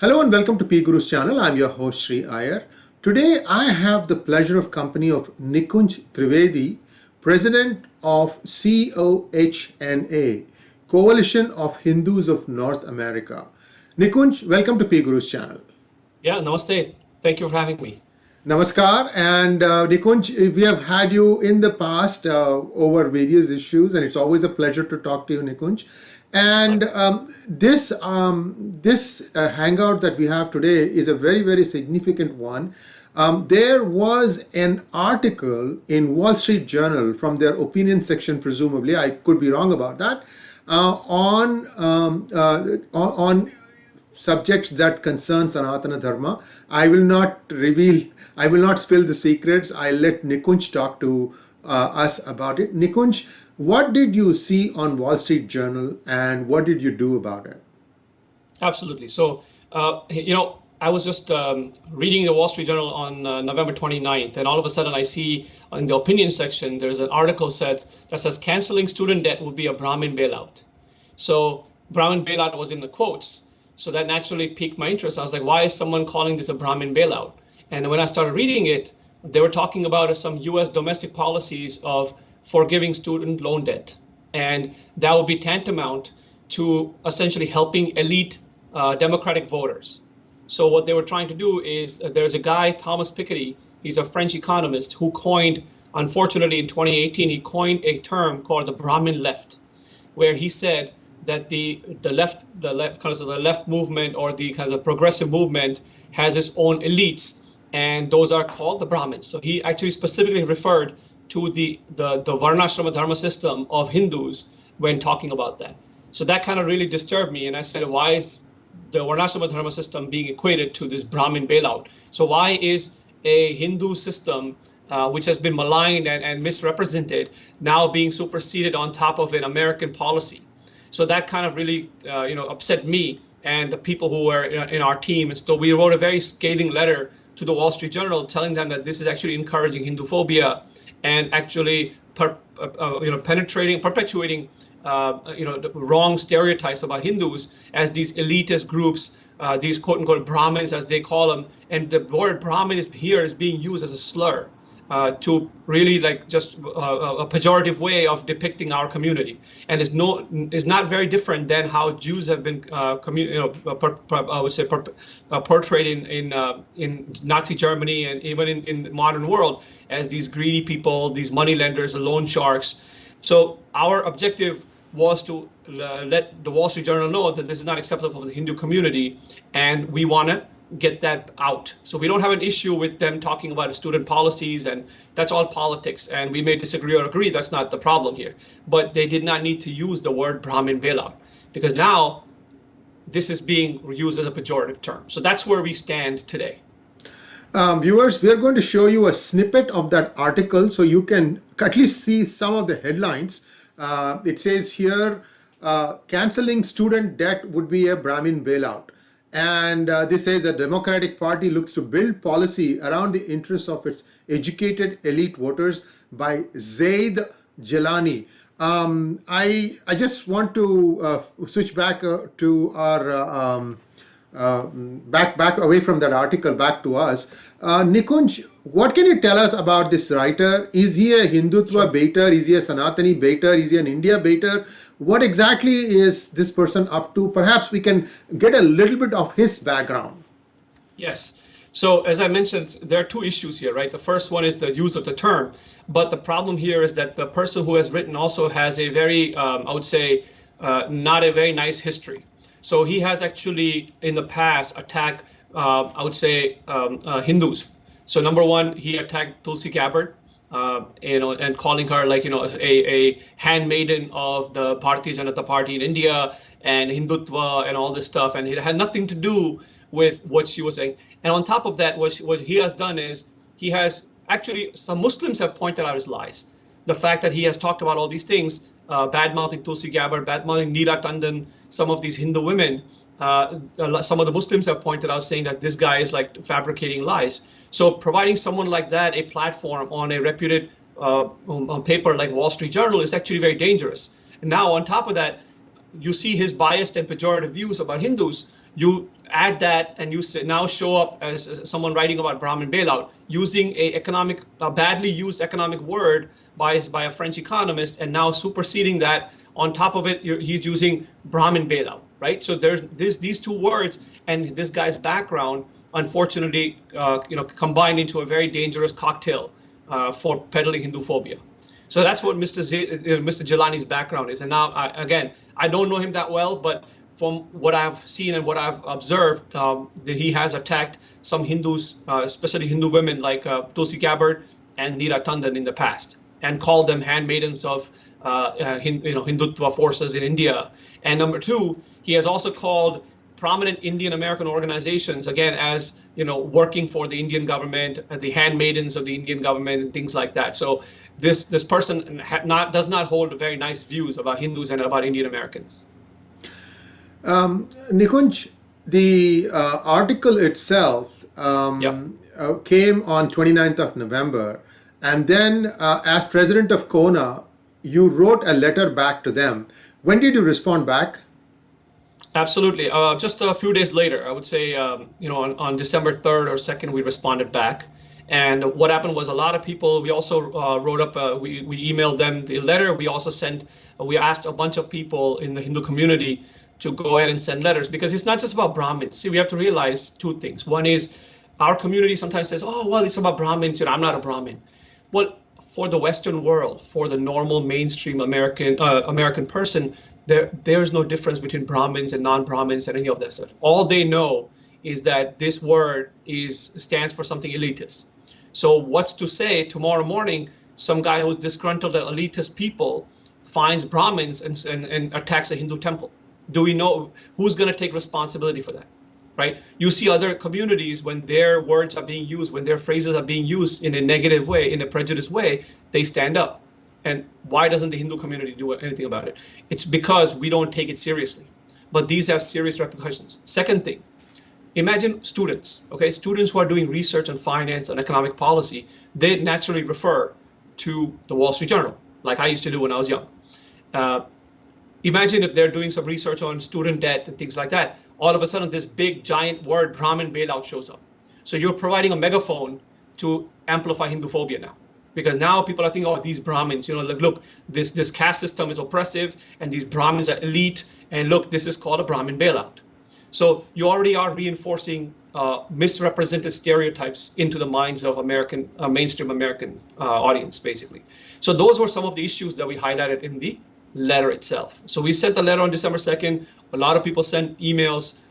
Hello and welcome to PGurus channel. I'm your host Sri Iyer. Today I have the pleasure of company of Nikunj Trivedi, President of CoHNA, Coalition of Hindus of North America. Nikunj, welcome to PGurus channel. Yeah, namaste. Thank you for having me. Namaskar, and Nikunj, we have had you in the past over various issues, and it's always a pleasure to talk to you, Nikunj. And this hangout that we have today is a very significant one. There was an article in Wall Street Journal from their opinion section, presumably I could be wrong about that, on subjects that concern Sanatana Dharma. I will not reveal, I will not spill the secrets. I'll let Nikunj talk to us about it. Nikunj, what did you see on Wall Street Journal and what did you do about it? Absolutely. So, I was just reading the Wall Street Journal on November 29th, and all of a sudden I see in the opinion section, there's an article that says canceling student debt would be a Brahmin bailout. So Brahmin bailout was in the quotes. So that naturally piqued my interest. I was like, why is someone calling this a Brahmin bailout? And when I started reading it, they were talking about some US domestic policies of forgiving student loan debt. And that would be tantamount to essentially helping elite Democratic voters. So what they were trying to do is there's a guy, Thomas Piketty, he's a French economist who coined, unfortunately in 2018, he coined a term called the Brahmin Left, where he said that the left movement or the kind of progressive movement has its own elites, and those are called the Brahmins. So he actually specifically referred to the Varnashrama Dharma system of Hindus when talking about that. So that kind of really disturbed me, and I said, why is the Varnashrama Dharma system being equated to this Brahmin bailout? So why is a Hindu system which has been maligned and misrepresented now being superseded on top of an American policy? So that kind of really, upset me and the people who were in our team. And so we wrote a very scathing letter to the Wall Street Journal telling them that this is actually encouraging Hinduphobia and actually, perpetuating, the wrong stereotypes about Hindus as these elitist groups, these quote unquote Brahmins, as they call them. And the word Brahmin is being used as a slur. To really just a pejorative way of depicting our community, and is not very different than how Jews have been portrayed in Nazi Germany and even in the modern world as these greedy people, these money lenders, loan sharks. So our objective was to let the Wall Street Journal know that this is not acceptable for the Hindu community, and we want to get that out. So we don't have an issue with them talking about student policies, and that's all politics, and we may disagree or agree, that's not the problem here. But they did not need to use the word Brahmin bailout, because now this is being used as a pejorative term. So that's where we stand today. Viewers, we are going to show you a snippet of that article so you can at least see some of the headlines. It says here, canceling student debt would be a Brahmin bailout. And this says the Democratic Party looks to build policy around the interests of its educated elite voters by Zaid Jilani. I just want to switch back to our back away from that article back to us. Nikunj, what can you tell us about this writer? Is he a Hindutva baiter? Is he a Sanatani baiter? Is he an India baiter? What exactly is this person up to? Perhaps we can get a little bit of his background. Yes. So as I mentioned, there are two issues here, right? The first one is the use of the term, but the problem here is that the person who has written also has a very, I would say, not a very nice history. So he has actually in the past attacked, I would say, Hindus. So number one, he attacked Tulsi Gabbard, and calling her a handmaiden of the Bharatiya Janata Party in India and Hindutva and all this stuff, and it had nothing to do with what she was saying. And on top of that, what he has done is he has actually, some Muslims have pointed out his lies. The fact that he has talked about all these things, bad-mouthing Tulsi Gabbard, bad-mouthing Neera Tandon, some of these Hindu women, some of the Muslims have pointed out saying that this guy is fabricating lies. So providing someone like that a platform on a reputed paper like Wall Street Journal is actually very dangerous. And now on top of that, you see his biased and pejorative views about Hindus. You add that and you now show up as someone writing about Brahmin bailout using a badly used economic word by a French economist, and now superseding that. On top of it, he's using Brahmin bailout, right? So there's these two words and this guy's background, unfortunately, combined into a very dangerous cocktail for peddling Hinduphobia. So that's what Mr. Jilani's background is. And now, I don't know him that well, but from what I've seen and what I've observed, he has attacked some Hindus, especially Hindu women like Tulsi Gabbard and Neera Tandon in the past, and called them handmaidens of Hindutva forces in India. And number two, he has also called prominent Indian American organizations, again, as working for the Indian government, as the handmaidens of the Indian government, and things like that. So this person does not hold very nice views about Hindus and about Indian Americans. Nikunj, the article itself came on 29th of November, and then as president of CoHNA, you wrote a letter back to them. When did you respond back? Absolutely. Just a few days later, I would say, on December 3rd or 2nd, we responded back. And what happened was a lot of people, we also wrote up, we emailed them the letter. We also we asked a bunch of people in the Hindu community to go ahead and send letters, because it's not just about Brahmins. See, we have to realize two things. One is our community sometimes says, oh, well, it's about Brahmins, I'm not a Brahmin. Well, for the Western world, for the normal mainstream American person, there's no difference between Brahmins and non-Brahmins and any of that stuff. All they know is that this word stands for something elitist. So what's to say tomorrow morning some guy who's disgruntled at elitist people finds Brahmins and attacks a Hindu temple? Do we know who's going to take responsibility for that? Right? You see other communities, when their words are being used, when their phrases are being used in a negative way, in a prejudiced way, they stand up. And why doesn't the Hindu community do anything about it? It's because we don't take it seriously. But these have serious repercussions. Second thing, imagine students, okay? Students who are doing research on finance and economic policy, they naturally refer to the Wall Street Journal, like I used to do when I was young. Imagine if they're doing some research on student debt and things like that. All of a sudden, this big giant word, Brahmin bailout, shows up. So you're providing a megaphone to amplify Hinduphobia now. Because now people are thinking, oh, these Brahmins, look, this caste system is oppressive and these Brahmins are elite. And look, this is called a Brahmin bailout. So you already are reinforcing misrepresented stereotypes into the minds of mainstream American audience, basically. So those were some of the issues that we highlighted in the letter itself. So we sent the letter on December 2nd. A lot of people sent emails.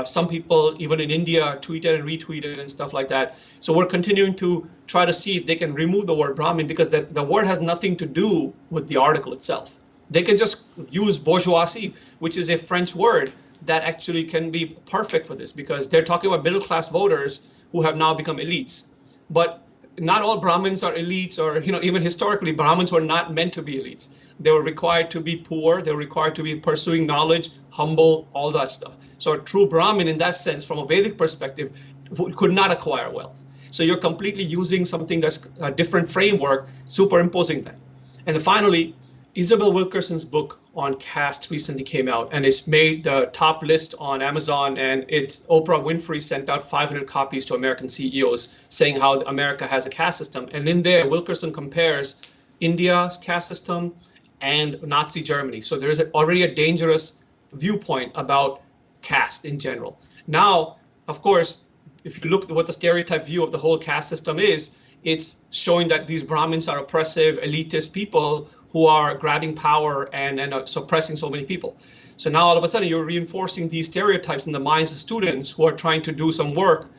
Some people, even in India, tweeted and retweeted and stuff like that. So we're continuing to try to see if they can remove the word Brahmin, because the word has nothing to do with the article itself. They can just use bourgeoisie, which is a French word that actually can be perfect for this, because they're talking about middle-class voters who have now become elites. But not all Brahmins are elites, or even historically, Brahmins were not meant to be elites. They were required to be poor. They were required to be pursuing knowledge, humble, all that stuff. So a true Brahmin, in that sense, from a Vedic perspective, could not acquire wealth. So you're completely using something that's a different framework, superimposing that. And then finally, Isabel Wilkerson's book on caste recently came out, and it's made the top list on Amazon, and Oprah Winfrey sent out 500 copies to American CEOs saying how America has a caste system. And in there, Wilkerson compares India's caste system and Nazi Germany. So there is already a dangerous viewpoint about caste in general. Now, of course, if you look at what the stereotype view of the whole caste system is, it's showing that these Brahmins are oppressive, elitist people who are grabbing power and suppressing so many people. So now all of a sudden you're reinforcing these stereotypes in the minds of students who are trying to do some work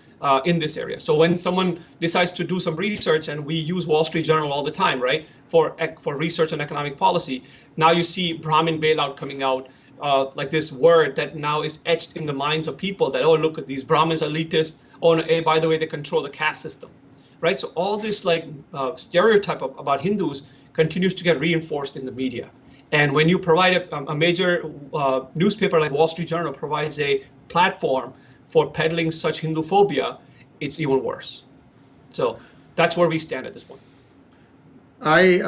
in this area. So when someone decides to do some research, and we use Wall Street Journal all the time, right, for research on economic policy, now you see Brahmin bailout coming out, like this word that now is etched in the minds of people that, oh, look at these Brahmins, elitists. Oh, no, hey, by the way, they control the caste system, right? So all this stereotype about Hindus continues to get reinforced in the media. And when you provide a major newspaper like Wall Street Journal provides a platform for peddling such Hinduphobia, it's even worse. So that's where we stand at this point. I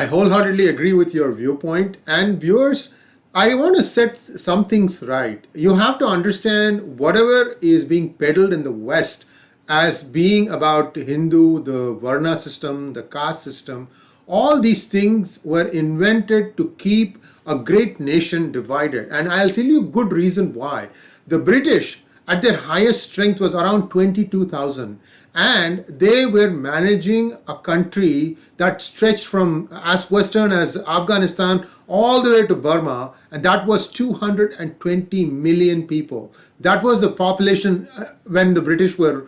wholeheartedly agree with your viewpoint. And viewers, I want to set some things right. You have to understand whatever is being peddled in the West as being about Hindu, the Varna system, the caste system. All these things were invented to keep a great nation divided. And I'll tell you a good reason why. The British at their highest strength was around 22,000, and they were managing a country that stretched from as western as Afghanistan all the way to Burma, and that was 220 million people. That was the population when the British were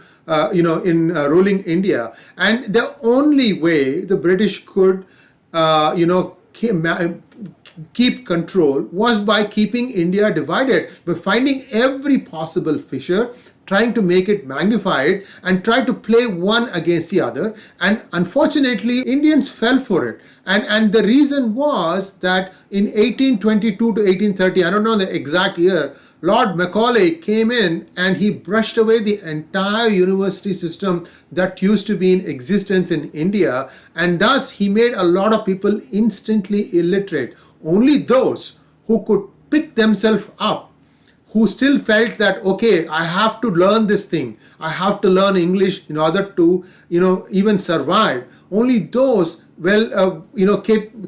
in ruling India. And the only way the British could keep control was by keeping India divided, by finding every possible fissure, trying to make it magnified, and try to play one against the other. And unfortunately, Indians fell for it. And the reason was that in 1822 to 1830, I don't know the exact year, Lord Macaulay came in and he brushed away the entire university system that used to be in existence in India, and thus he made a lot of people instantly illiterate. Only those who could pick themselves up, who still felt that, okay, I have to learn this thing, I have to learn English in order to even survive, only those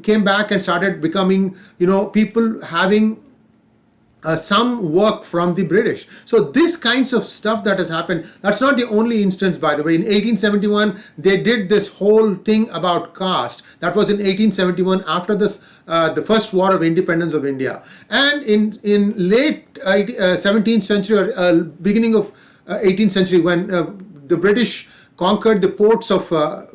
came back and started becoming people having some work from the British. So this kinds of stuff that has happened, that's not the only instance, by the way. In 1871, they did this whole thing about caste. That was in 1871 after this, the first war of independence of India. And in late 17th century or beginning of 18th century, when the British conquered the ports of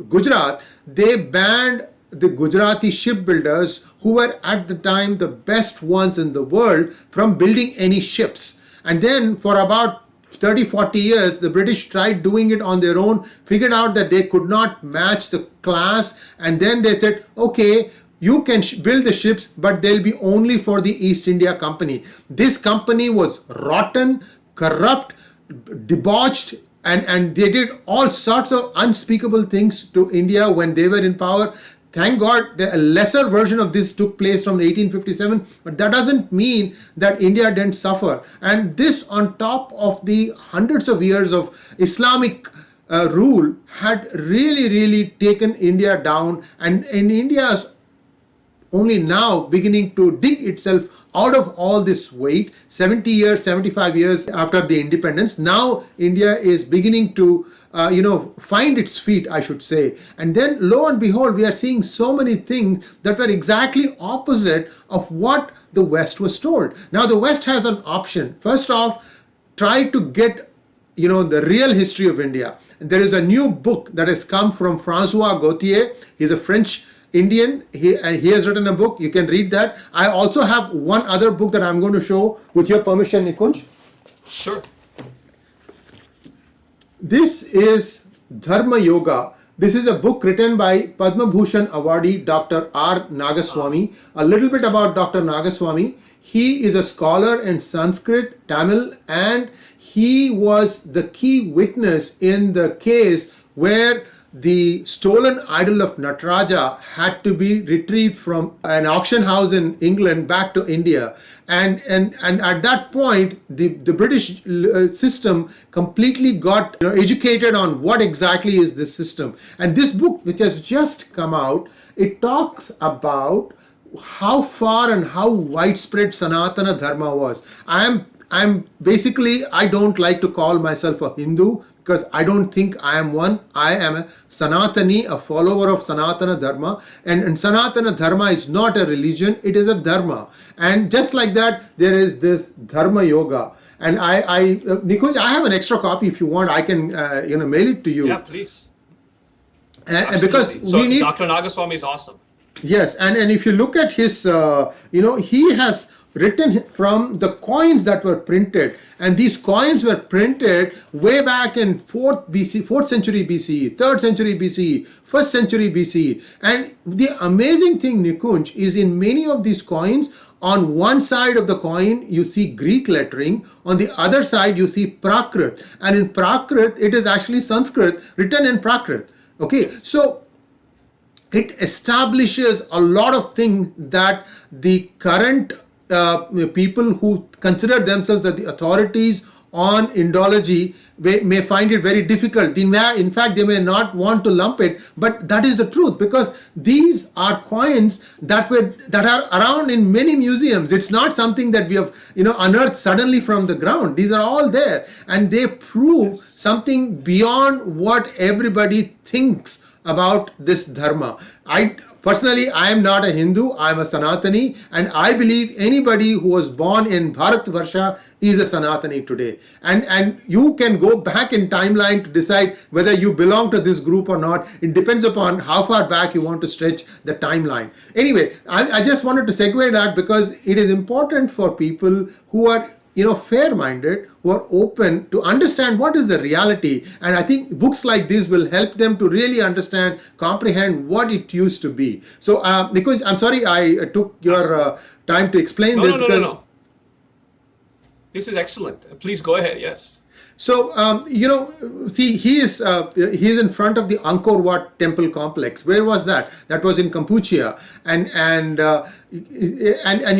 Gujarat, they banned the Gujarati shipbuilders, who were at the time the best ones in the world, from building any ships. And then for about 30-40 years, the British tried doing it on their own, figured out that they could not match the class, and then they said, okay, you can build the ships, but they'll be only for the East India Company. This company was rotten, corrupt, debauched, and they did all sorts of unspeakable things to India when they were in power. Thank God a lesser version of this took place from 1857, but that doesn't mean that India didn't suffer. And this, on top of the hundreds of years of Islamic rule, had really taken India down. And India is only now beginning to dig itself out of all this weight. 70 years, 75 years after the independence, now India is beginning to find its feet, I should say. And then lo and behold, we are seeing so many things that were exactly opposite of what the West was told. Now the West has an option. First off, try to get the real history of India. And there is a new book that has come from Francois Gauthier. He's a French Indian. He has written a book. You can read that. I also have one other book that I'm going to show, with your permission, Nikunj. Sure. This is Dharma Yoga. This is a book written by Padma Bhushan awardee Dr. R. Nagaswamy. A little bit about Dr. Nagaswamy. He is a scholar in Sanskrit, Tamil, and he was the key witness in the case where the stolen idol of Nataraja had to be retrieved from an auction house in England back to India. And at that point, the British system completely got educated on what exactly is this system. And this book, which has just come out, it talks about how far and how widespread Sanatana Dharma was. I'm basically, I don't like to call myself a Hindu, because I don't think I am one. I am a Sanatani, a follower of Sanatana Dharma. And Sanatana Dharma is not a religion, it is a Dharma. And just like that, there is this Dharma Yoga. And Nikunj, I have an extra copy. If you want, I can mail it to you. Yeah, please. And because so we need Dr. Nagaswamy is awesome. Yes, and if you look at his, he has written from the coins that were printed, and these coins were printed way back in 4th century BCE, 3rd century BCE, 1st century BCE. And the amazing thing, Nikunj, is in many of these coins, on one side of the coin you see Greek lettering, on the other side you see Prakrit, and in Prakrit it is actually Sanskrit written in Prakrit. Okay, so it establishes a lot of things that the current people who consider themselves as the authorities on Indology may find it very difficult. In fact, they may not want to lump it, but that is the truth, because these are coins that are around in many museums. It's not something that we have unearthed suddenly from the ground. These are all there, and they prove something beyond what everybody thinks about this dharma. Personally, I am not a Hindu, I am a Sanatani, and I believe anybody who was born in Bharatvarsha is a Sanatani today. And you can go back in timeline to decide whether you belong to this group or not. It depends upon how far back you want to stretch the timeline. Anyway, I just wanted to segue that because it is important for people who are fair-minded, who are open to understand what is the reality. And I think books like this will help them to really understand, comprehend what it used to be. So, Nikunj, I'm sorry I took your time to explain this. No. This is excellent. Please go ahead. Yes. So, see, he is in front of the Angkor Wat temple complex. Where was that? That was in Kampuchea. And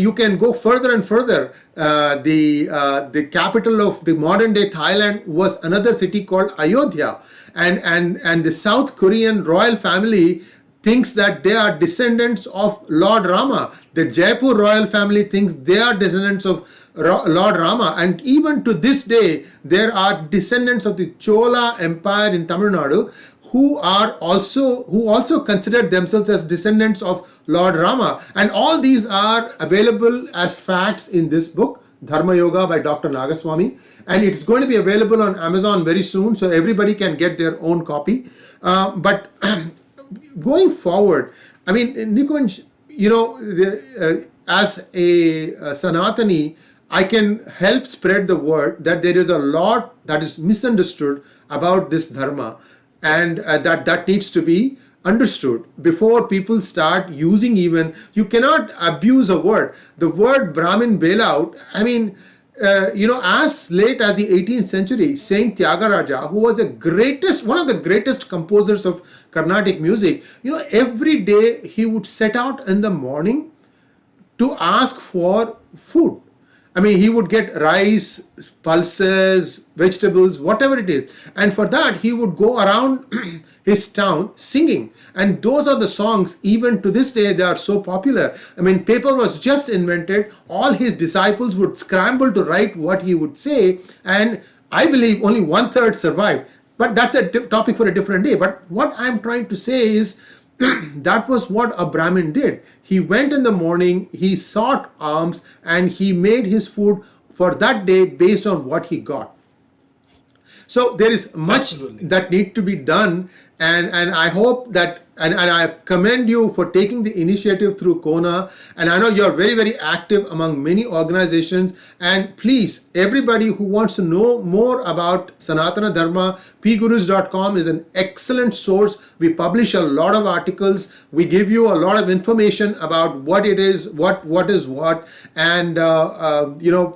you can go further and further. The capital of the modern day Thailand was another city called Ayodhya. And the South Korean royal family thinks that they are descendants of Lord Rama. The Jaipur royal family thinks they are descendants of Lord Rama, and even to this day there are descendants of the Chola Empire in Tamil Nadu who also consider themselves as descendants of Lord Rama. And all these are available as facts in this book, Dharma Yoga by Dr. Nagaswamy, and it's going to be available on Amazon very soon, so everybody can get their own copy. But going forward, I mean, Nikunj, as a Sanatani, I can help spread the word that there is a lot that is misunderstood about this dharma, and that needs to be understood before people start using. Even you cannot abuse a word. The word Brahmin Bailout, I mean, as late as the 18th century, Saint Tyagaraja, who was one of the greatest composers of Carnatic music, every day he would set out in the morning to ask for food. I mean, he would get rice, pulses, vegetables, whatever it is. And for that, he would go around his town singing. And those are the songs, even to this day, they are so popular. I mean, paper was just invented. All his disciples would scramble to write what he would say. And I believe only 1/3 survived. But that's a topic for a different day. But what I'm trying to say is, that was what a Brahmin did. He went in the morning, he sought alms, and he made his food for that day based on what he got. So there is much that need to be done, and I hope that, and I commend you for taking the initiative through CoHNA, and I know you're very, very active among many organizations. And please, everybody who wants to know more about Sanatana Dharma, PGurus.com is an excellent source. We publish a lot of articles. We give you a lot of information about what it is, what is what, and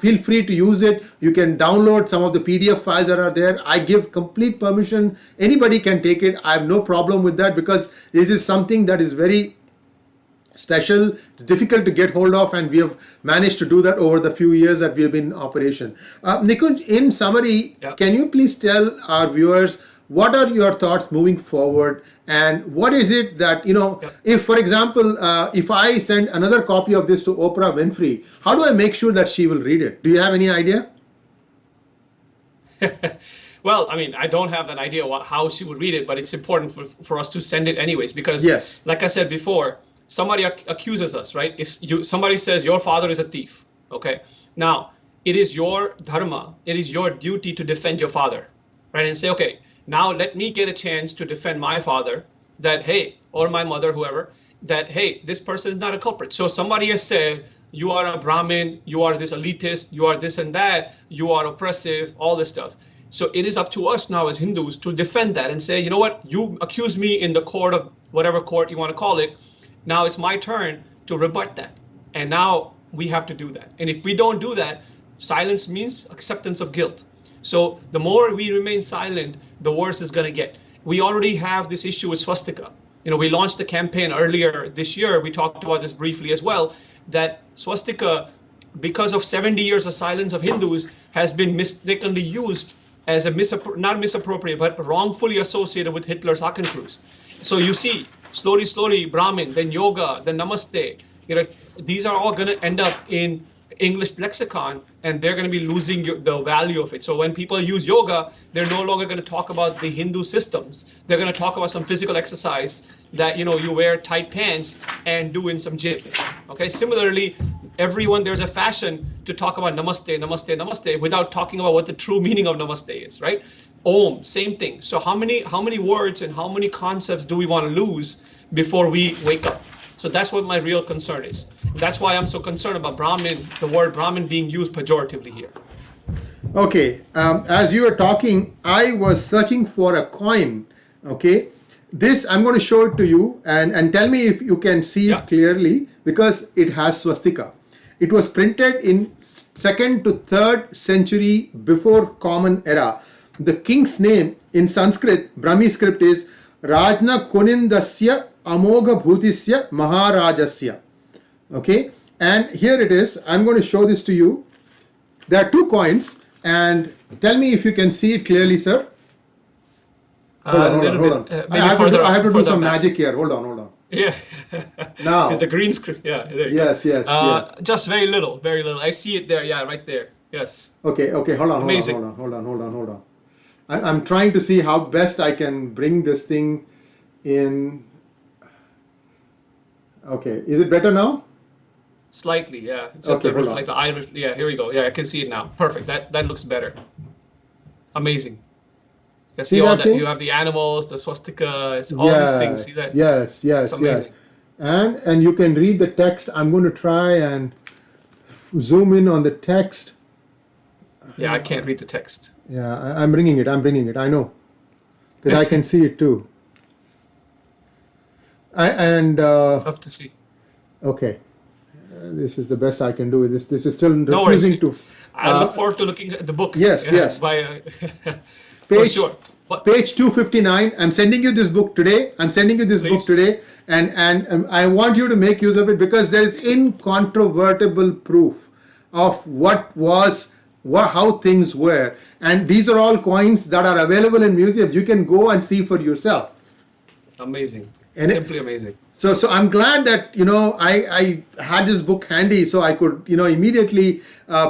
feel free to use it. You can download some of the PDF files that are there. I give complete permission. Anybody can take it. I have no problem with that, because this is something that is very special. It's difficult to get hold of, and we have managed to do that over the few years that we have been in operation. Nikunj, in summary, Can you please tell our viewers what are your thoughts moving forward, and what is it that, if, for example, if I send another copy of this to Oprah Winfrey, how do I make sure that she will read it? Do you have any idea? Well, I mean, I don't have an idea how she would read it, but it's important for us to send it anyways, because, like I said before, somebody accuses us, right? If somebody says your father is a thief, okay? Now, it is your dharma, it is your duty to defend your father, right? And say, okay, now let me get a chance to defend my father, that, hey, or my mother, whoever, that, hey, this person is not a culprit. So somebody has said, you are a Brahmin, you are this elitist, you are this and that, you are oppressive, all this stuff. So it is up to us now as Hindus to defend that and say, you know what, you accuse me in the court of whatever court you want to call it. Now it's my turn to rebut that. And now we have to do that. And if we don't do that, silence means acceptance of guilt. So the more we remain silent, the worse it's going to get. We already have this issue with swastika. We launched a campaign earlier this year. We talked about this briefly as well, that swastika because of 70 years of silence of Hindus, has been mistakenly used as a not misappropriate, but wrongfully associated with Hitler's Hakenkreuz. So you see, slowly, Brahmin, then yoga, then namaste. These are all going to end up in English lexicon, and they're going to be losing the value of it. So when people use yoga, they're no longer going to talk about the Hindu systems. They're going to talk about some physical exercise that you wear tight pants and do in some gym. Okay. Similarly, there's a fashion to talk about namaste without talking about what the true meaning of namaste is, right? Om, same thing. So how many words and how many concepts do we want to lose before we wake up? So that's what my real concern is. That's why I'm so concerned about the word Brahmin being used pejoratively here. Okay, as you were talking, I was searching for a coin. Okay, this I'm going to show it to you, and tell me if you can see it clearly, because it has swastika. It was printed in 2nd to 3rd century before Common Era. The king's name in Sanskrit, Brahmi script, is Rajna Kunindasya Amogha Bhutisya Maharajasya. Okay, and here it is. I'm going to show this to you. There are 2 coins, and tell me if you can see it clearly, sir. Hold on. I have to do some magic here. Hold on. Yeah. Now. Is the green screen? Yeah. There you yes, go. yes. Just very little. I see it there. Yeah, right there. Yes. Okay. Hold on. Amazing. Hold on. I'm trying to see how best I can bring this thing in. Okay. Is it better now? Slightly, yeah. It's just like the eye. Yeah, here we go. Yeah, I can see it now. Perfect. That looks better. Amazing. Yeah, see all that. You have the animals, the swastika. It's all these things. See that? Yes. It's amazing. And you can read the text. I'm going to try and zoom in on the text. Yeah, I can't read the text. Yeah, I'm bringing it. I know, because I can see it too. Tough to see. Okay, this is the best I can do. This is still no refusing worries. to. I look forward to looking at the book. Yes. By, page, sure. Page 259. I'm sending you this book today. And I want you to make use of it, because there is incontrovertible proof of how things were. And these are all coins that are available in museums. You can go and see for yourself. Amazing. Simply amazing. So I'm glad that I had this book handy, so I could immediately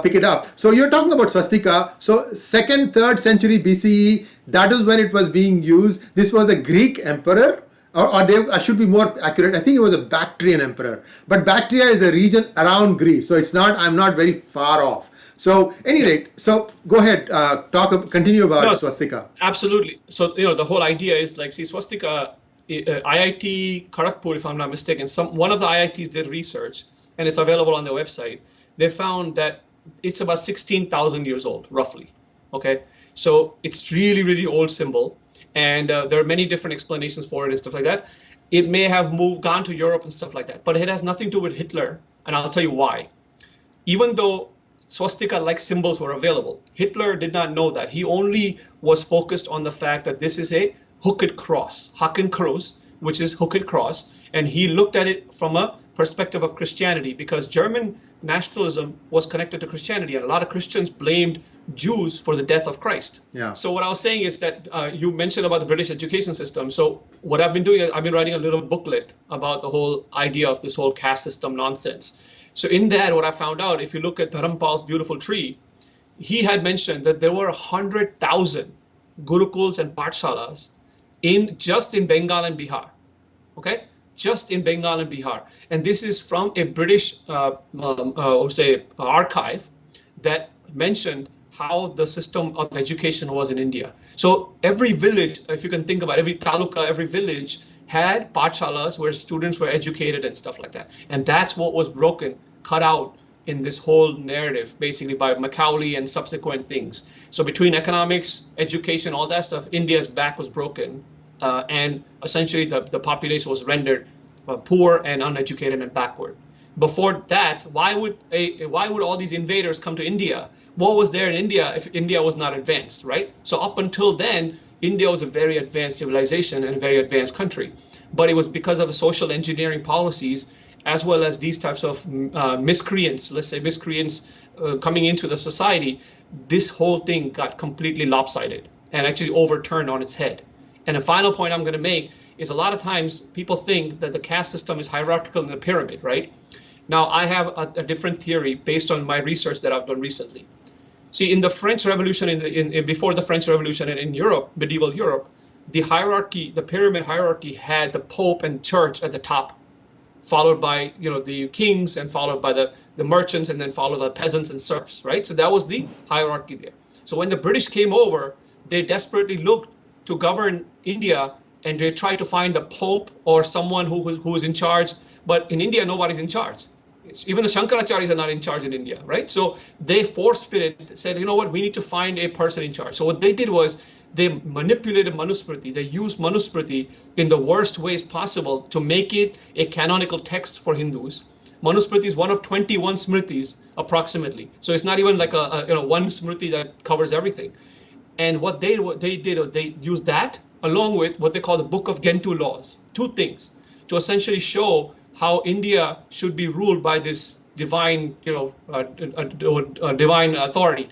pick it up. So you're talking about swastika. So 2nd, 3rd century BCE, that is when it was being used. This was a Greek emperor, or I should be more accurate. I think it was a Bactrian emperor. But Bactria is a region around Greece, so I'm not very far off. So anyway, so go ahead, continue about swastika. Absolutely. So the whole idea is see, swastika. IIT Kharagpur, if I'm not mistaken, one of the IITs did research, and it's available on their website. They found that it's about 16,000 years old, roughly. Okay, so it's really old symbol, and there are many different explanations for it and stuff like that. It may have gone to Europe and stuff like that, but it has nothing to do with Hitler, and I'll tell you why. Even though swastika-like symbols were available, Hitler did not know that. He only was focused on the fact that this is a hooked cross, Hakenkreuz, which is hooked cross, and he looked at it from a perspective of Christianity, because German nationalism was connected to Christianity, and a lot of Christians blamed Jews for the death of Christ. Yeah. So what I was saying is that you mentioned about the British education system. So what I've been doing is I've been writing a little booklet about the whole idea of this whole caste system nonsense. So in that, what I found out, if you look at Dharampal's beautiful tree, he had mentioned that there were 100,000 gurukuls and pathshalas just in Bengal and Bihar, okay? Just in Bengal and Bihar. And this is from a British, archive that mentioned how the system of education was in India. So every village, if you can think about every taluka, every village had pathshalas where students were educated and stuff like that. And that's what was cut out in this whole narrative, basically by Macaulay and subsequent things. So between economics, education, all that stuff, India's back was broken, and essentially the population was rendered poor and uneducated and backward. Before that, why would all these invaders come to India? What was there in India if India was not advanced, right? So up until then, India was a very advanced civilization and a very advanced country. But it was because of the social engineering policies as well as these types of miscreants, let's say miscreants coming into the society, this whole thing got completely lopsided and actually overturned on its head. And a final point I'm going to make is a lot of times people think that the caste system is hierarchical in the pyramid, right? Now, I have a different theory based on my research that I've done recently. See, in the French Revolution, before the French Revolution and in Europe, medieval Europe, the hierarchy, the pyramid hierarchy had the Pope and Church at the top, followed by the kings, and followed by the merchants, and then followed by peasants and serfs, right? So that was the hierarchy there. So when the British came over, they desperately looked to govern India, and they tried to find the Pope or someone who was in charge. But in India, nobody's in charge. Even the Shankaracharyas are not in charge in India, right? So they force-fitted, said, you know what, we need to find a person in charge. So what they did was they manipulated Manusmriti. They used Manusmriti in the worst ways possible to make it a canonical text for Hindus. Manusmriti is one of 21 smritis approximately. So it's not even like a one smriti that covers everything. And what they did, they used that along with what they call the Book of Gentoo laws, two things, to essentially show how India should be ruled by this divine, divine authority,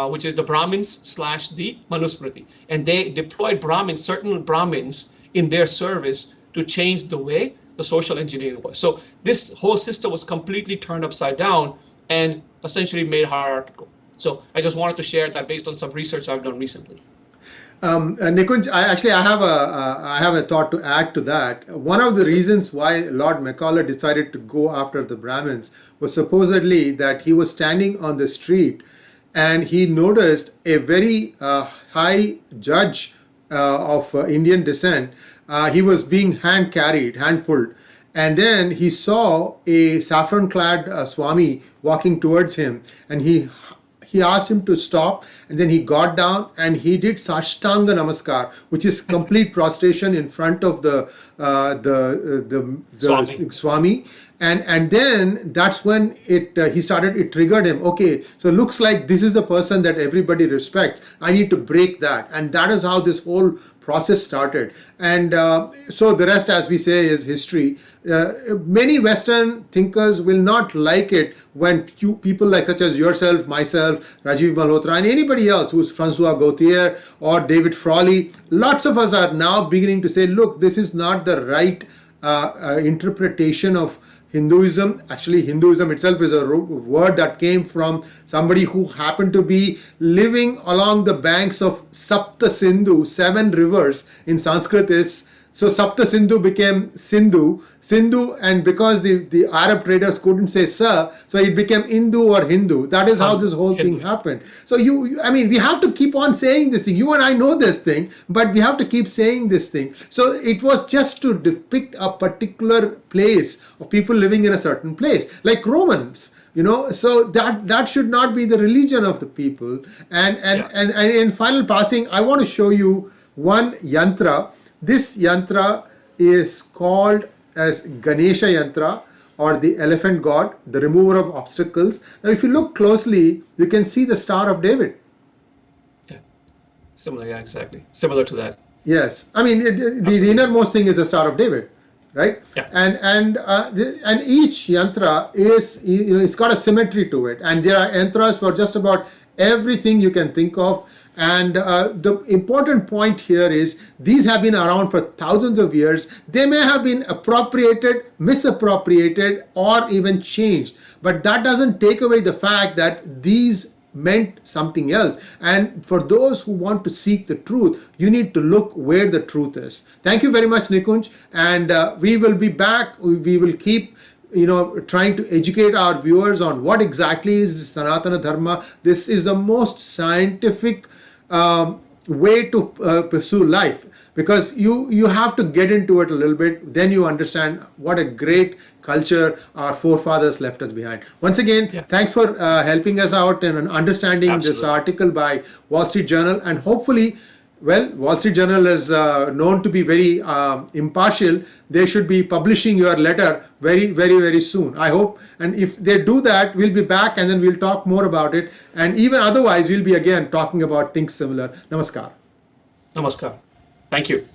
which is the Brahmins / the Manusmriti. And they deployed certain Brahmins in their service to change the way the social engineering was. So this whole system was completely turned upside down and essentially made hierarchical. So I just wanted to share that based on some research I've done recently. Nikunj, I have a thought to add to that. One of the reasons why Lord Macaulay decided to go after the Brahmins was supposedly that he was standing on the street and he noticed a very high judge of Indian descent. He was being hand pulled. And then he saw a saffron-clad Swami walking towards him, and he asked him to stop, and then he got down and he did Sashtanga Namaskar, which is complete prostration in front of the Swami. And then that's when it triggered him. Okay, so it looks like this is the person that everybody respects. I need to break that. And that is how this whole process started. And so the rest, as we say, is history. Many Western thinkers will not like it when people like such as yourself, myself, Rajiv Malhotra, and anybody else who's Francois Gauthier or David Frawley, lots of us are now beginning to say, look, this is not the right interpretation of Hinduism. Actually, Hinduism itself is a word that came from somebody who happened to be living along the banks of Sapta Sindhu, 7 rivers in Sanskrit is. So Sapta Sindhu became Sindhu, and because the Arab traders couldn't say Sa, so it became Indu or Hindu. That is how this whole thing happened. So we have to keep on saying this thing. You and I know this thing, but we have to keep saying this thing. So it was just to depict a particular place of people living in a certain place, like Romans. So that should not be the religion of the people. And in final passing, I want to show you one yantra. This yantra is called as Ganesha yantra, or the elephant god, the remover of obstacles. Now, if you look closely, you can see the Star of David. Yeah, similar. Yeah, exactly. Similar to that. Yes, I mean the innermost thing is the Star of David, right? Yeah. And each yantra is it's got a symmetry to it, and there are yantras for just about everything you can think of. And the important point here is these have been around for thousands of years. They may have been appropriated, misappropriated, or even changed. But that doesn't take away the fact that these meant something else. And for those who want to seek the truth, you need to look where the truth is. Thank you very much, Nikunj. And we will be back. We will keep trying to educate our viewers on what exactly is Sanatana Dharma. This is the most scientific way to pursue life, because you have to get into it a little bit, then you understand what a great culture our forefathers left us behind. Once again, thanks for helping us out in understanding this article by Wall Street Journal, and hopefully, Wall Street Journal is known to be very impartial. They should be publishing your letter very, very, very soon, I hope. And if they do that, we'll be back and then we'll talk more about it. And even otherwise, we'll be again talking about things similar. Namaskar. Namaskar. Thank you.